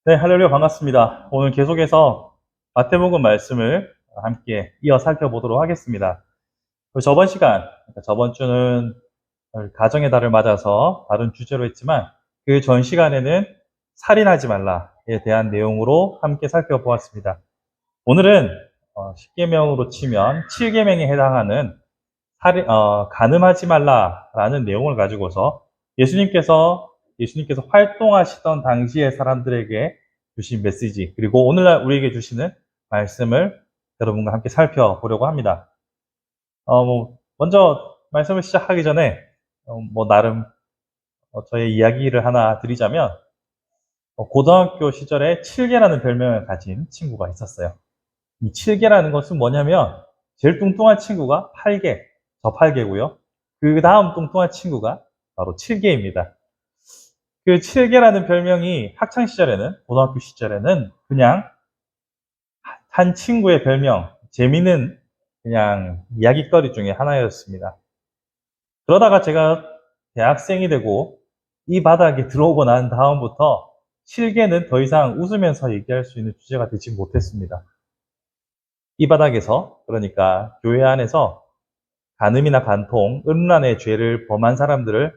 네, 할렐루야 반갑습니다. 오늘 계속해서 마태복음 말씀을 함께 이어 살펴보도록 하겠습니다. 저번 시간, 그러니까 저번 주는 가정의 달을 맞아서 다른 주제로 했지만 그 전 시간에는 살인하지 말라에 대한 내용으로 함께 살펴보았습니다. 오늘은 10계명으로 치면 7계명에 해당하는 간음하지 말라라는 내용을 가지고서 예수님께서 활동하시던 당시의 사람들에게 주신 메시지, 그리고 오늘날 우리에게 주시는 말씀을 여러분과 함께 살펴보려고 합니다. 먼저 말씀을 시작하기 전에 나름 저의 이야기를 하나 드리자면, 고등학교 시절에 7개라는 별명을 가진 친구가 있었어요. 이 7개라는 것은 뭐냐면 제일 뚱뚱한 친구가 8개, 저 8개고요. 그 다음 뚱뚱한 친구가 바로 7개입니다. 그 7개라는 별명이 학창시절에는, 고등학교 시절에는 그냥 한 친구의 별명, 재미있는 그냥 이야기거리 중에 하나였습니다. 그러다가 제가 대학생이 되고 이 바닥에 들어오고 난 다음부터 7개는 더 이상 웃으면서 얘기할 수 있는 주제가 되지 못했습니다. 이 바닥에서, 그러니까 교회 안에서 간음이나 간통, 음란의 죄를 범한 사람들을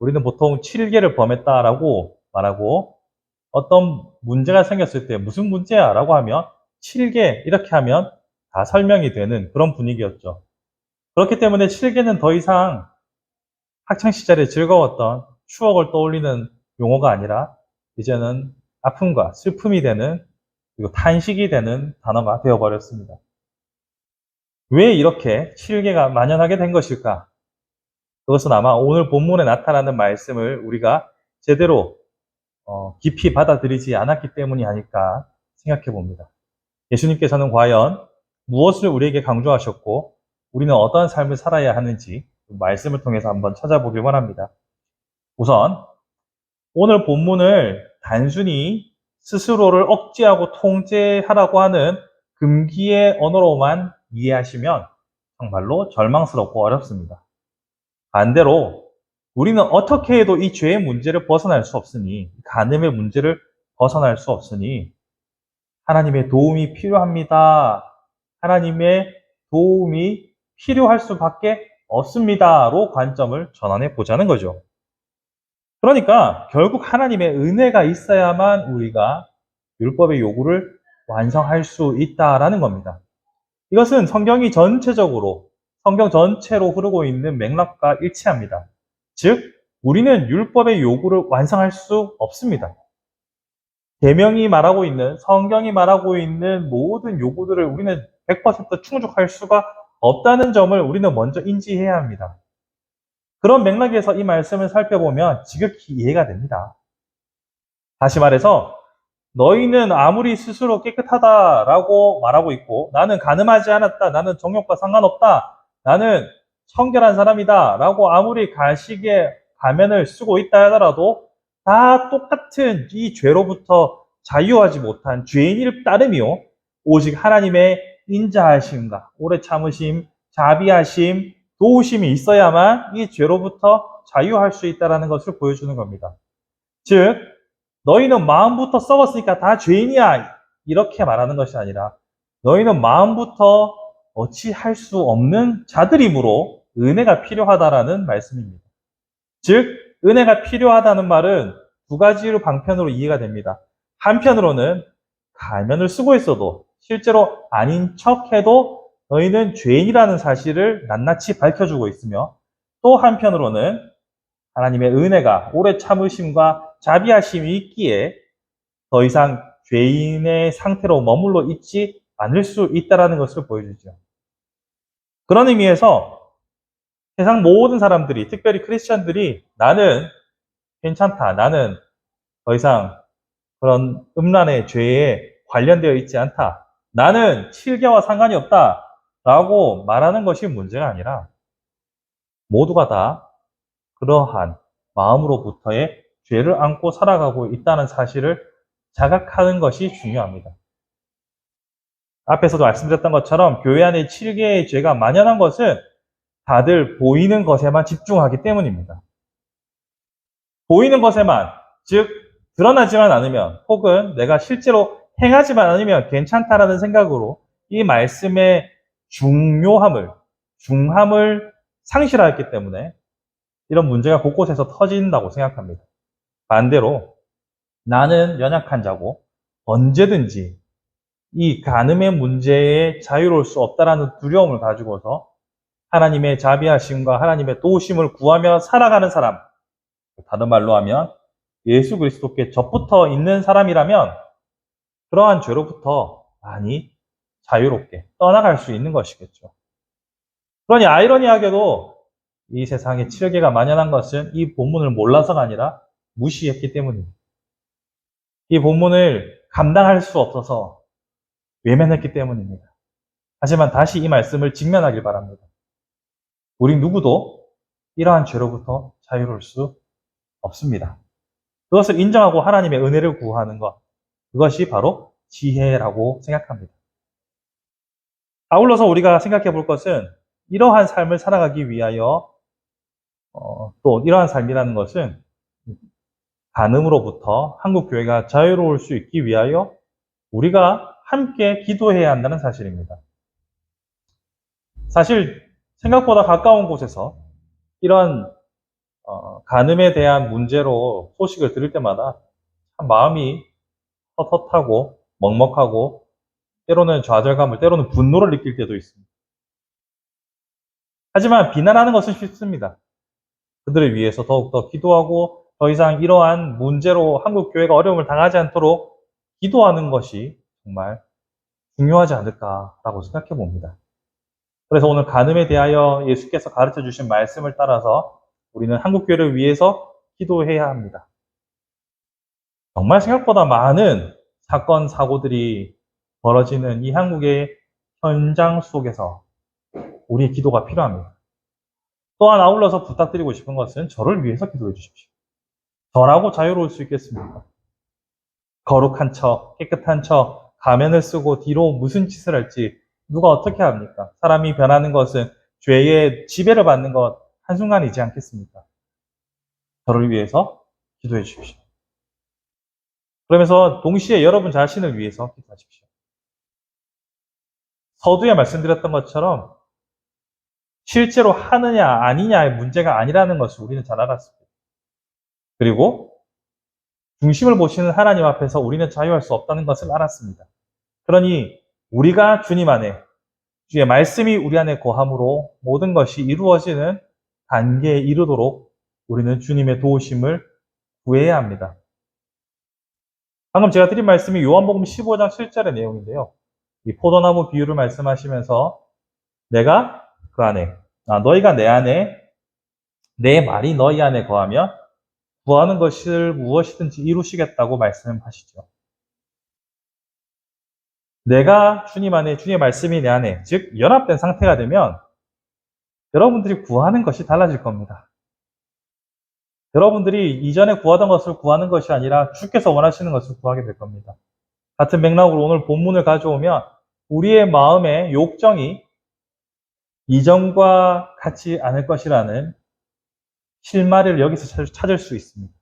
우리는 보통 7개를 범했다라고 말하고, 어떤 문제가 생겼을 때 무슨 문제야? 라고 하면 7개 이렇게 하면 다 설명이 되는 그런 분위기였죠. 그렇기 때문에 7개는 더 이상 학창시절에 즐거웠던 추억을 떠올리는 용어가 아니라 이제는 아픔과 슬픔이 되는, 그리고 탄식이 되는 단어가 되어버렸습니다. 왜 이렇게 7개가 만연하게 된 것일까? 그것은 아마 오늘 본문에 나타나는 말씀을 우리가 제대로 깊이 받아들이지 않았기 때문이 아닐까 생각해 봅니다. 예수님께서는 과연 무엇을 우리에게 강조하셨고 우리는 어떠한 삶을 살아야 하는지 말씀을 통해서 한번 찾아보길 원합니다. 우선 오늘 본문을 단순히 스스로를 억제하고 통제하라고 하는 금기의 언어로만 이해하시면 정말로 절망스럽고 어렵습니다. 반대로 우리는 어떻게 해도 이 죄의 문제를 벗어날 수 없으니, 간음의 문제를 벗어날 수 없으니 하나님의 도움이 필요합니다. 하나님의 도움이 필요할 수밖에 없습니다로 관점을 전환해 보자는 거죠. 그러니까 결국 하나님의 은혜가 있어야만 우리가 율법의 요구를 완성할 수 있다라는 겁니다. 이것은 성경 전체로 흐르고 있는 맥락과 일치합니다. 즉, 우리는 율법의 요구를 완성할 수 없습니다. 계명이 말하고 있는, 성경이 말하고 있는 모든 요구들을 우리는 100% 충족할 수가 없다는 점을 우리는 먼저 인지해야 합니다. 그런 맥락에서 이 말씀을 살펴보면 지극히 이해가 됩니다. 다시 말해서 너희는 아무리 스스로 깨끗하다라고 말하고 있고, 나는 간음하지 않았다, 나는 정욕과 상관없다, 나는 청결한 사람이다 라고 아무리 가식의 가면을 쓰고 있다 하더라도 다 똑같은 이 죄로부터 자유하지 못한 죄인일 따름이요, 오직 하나님의 인자하심과 오래 참으심, 자비하심, 도우심이 있어야만 이 죄로부터 자유할 수 있다는 것을 보여주는 겁니다. 즉, 너희는 마음부터 썩었으니까 다 죄인이야, 이렇게 말하는 것이 아니라 너희는 마음부터 어찌할 수 없는 자들이므로 은혜가 필요하다라는 말씀입니다. 즉, 은혜가 필요하다는 말은 두 가지로 방편으로 이해가 됩니다. 한편으로는 가면을 쓰고 있어도, 실제로 아닌 척해도 너희는 죄인이라는 사실을 낱낱이 밝혀주고 있으며, 또 한편으로는 하나님의 은혜가, 오래 참으심과 자비하심이 있기에 더 이상 죄인의 상태로 머물러 있지 않을 수 있다는 것을 보여주죠. 그런 의미에서 세상 모든 사람들이, 특별히 크리스천들이 나는 괜찮다, 나는 더 이상 그런 음란의 죄에 관련되어 있지 않다, 나는 7개와 상관이 없다 라고 말하는 것이 문제가 아니라 모두가 다 그러한 마음으로부터의 죄를 안고 살아가고 있다는 사실을 자각하는 것이 중요합니다. 앞에서도 말씀드렸던 것처럼 교회 안에 7개의 죄가 만연한 것은 다들 보이는 것에만 집중하기 때문입니다. 보이는 것에만, 즉 드러나지만 않으면 혹은 내가 실제로 행하지만 않으면 괜찮다라는 생각으로 이 말씀의 중함을 상실하였기 때문에 이런 문제가 곳곳에서 터진다고 생각합니다. 반대로 나는 연약한 자고 언제든지 이 간음의 문제에 자유로울 수 없다라는 두려움을 가지고서 하나님의 자비하심과 하나님의 도우심을 구하며 살아가는 사람, 다른 말로 하면 예수 그리스도께 접붙어 있는 사람이라면 그러한 죄로부터 많이 자유롭게 떠나갈 수 있는 것이겠죠. 그러니 아이러니하게도 이 세상에 치료계가 만연한 것은 이 본문을 몰라서가 아니라 무시했기 때문입니다. 이 본문을 감당할 수 없어서 외면했기 때문입니다. 하지만 다시 이 말씀을 직면하길 바랍니다. 우리 누구도 이러한 죄로부터 자유로울 수 없습니다. 그것을 인정하고 하나님의 은혜를 구하는 것, 그것이 바로 지혜라고 생각합니다. 아울러서 우리가 생각해 볼 것은 이러한 삶을 살아가기 위하여 또 이러한 삶이라는 것은 간음으로부터 한국교회가 자유로울 수 있기 위하여 우리가 함께 기도해야 한다는 사실입니다. 사실 생각보다 가까운 곳에서 이런 간음에 대한 문제로 소식을 들을 때마다 참 마음이 헛헛하고 먹먹하고 때로는 좌절감을, 때로는 분노를 느낄 때도 있습니다. 하지만 비난하는 것은 쉽습니다. 그들을 위해서 더욱더 기도하고 더 이상 이러한 문제로 한국교회가 어려움을 당하지 않도록 기도하는 것이 정말 중요하지 않을까라고 생각해 봅니다. 그래서 오늘 간음에 대하여 예수께서 가르쳐 주신 말씀을 따라서 우리는 한국교회를 위해서 기도해야 합니다. 정말 생각보다 많은 사건, 사고들이 벌어지는 이 한국의 현장 속에서 우리의 기도가 필요합니다. 또한 아울러서 부탁드리고 싶은 것은 저를 위해서 기도해 주십시오. 저라고 자유로울 수 있겠습니까? 거룩한 척, 깨끗한 척, 가면을 쓰고 뒤로 무슨 짓을 할지 누가 어떻게 합니까? 사람이 변하는 것은 죄의 지배를 받는 것 한순간이지 않겠습니까? 저를 위해서 기도해 주십시오. 그러면서 동시에 여러분 자신을 위해서 기도하십시오. 서두에 말씀드렸던 것처럼 실제로 하느냐 아니냐의 문제가 아니라는 것을 우리는 잘 알았습니다. 그리고 중심을 보시는 하나님 앞에서 우리는 자유할 수 없다는 것을 알았습니다. 그러니 우리가 주님 안에, 주의 말씀이 우리 안에 거함으로 모든 것이 이루어지는 단계에 이르도록 우리는 주님의 도우심을 구해야 합니다. 방금 제가 드린 말씀이 요한복음 15장 7절의 내용인데요. 이 포도나무 비유를 말씀하시면서 내가 그 안에, 너희가 내 안에, 내 말이 너희 안에 거하면 구하는 것을 무엇이든지 이루시겠다고 말씀하시죠. 내가 주님 안에, 주님의 말씀이 내 안에, 즉 연합된 상태가 되면 여러분들이 구하는 것이 달라질 겁니다. 여러분들이 이전에 구하던 것을 구하는 것이 아니라 주께서 원하시는 것을 구하게 될 겁니다. 같은 맥락으로 오늘 본문을 가져오면 우리의 마음의 욕정이 이전과 같지 않을 것이라는 실마리를 여기서 찾을 수 있습니다.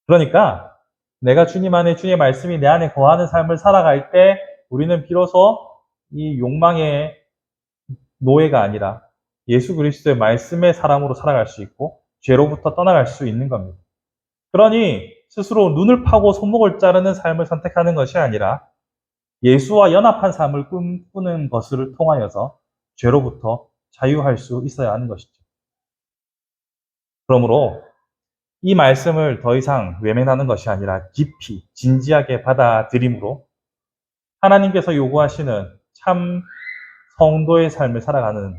그러니까 내가 주님 안에 주님의 말씀이 내 안에 거하는 삶을 살아갈 때 우리는 비로소 이 욕망의 노예가 아니라 예수 그리스도의 말씀의 사람으로 살아갈 수 있고 죄로부터 떠나갈 수 있는 겁니다. 그러니 스스로 눈을 파고 손목을 자르는 삶을 선택하는 것이 아니라 예수와 연합한 삶을 꿈꾸는 것을 통하여서 죄로부터 자유할 수 있어야 하는 것이죠. 그러므로 이 말씀을 더 이상 외면하는 것이 아니라 깊이 진지하게 받아들임으로 하나님께서 요구하시는 참 성도의 삶을 살아가는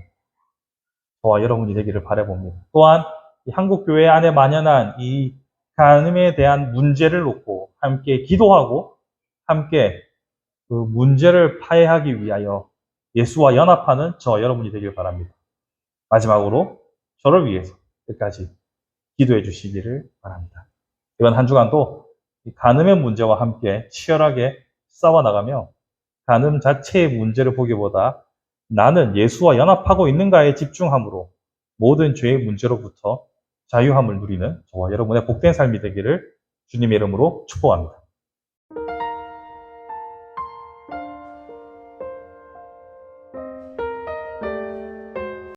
저와 여러분이 되기를 바라봅니다. 또한 이 한국교회 안에 만연한 이 간음에 대한 문제를 놓고 함께 기도하고 함께 그 문제를 파해하기 위하여 예수와 연합하는 저 여러분이 되길 바랍니다. 마지막으로 저를 위해서 끝까지 기도해 주시기를 바랍니다. 이번 한 주간도 이 간음의 문제와 함께 치열하게 싸워나가며 간음 자체의 문제를 보기보다 나는 예수와 연합하고 있는가에 집중함으로 모든 죄의 문제로부터 자유함을 누리는 저와 여러분의 복된 삶이 되기를 주님의 이름으로 축복합니다.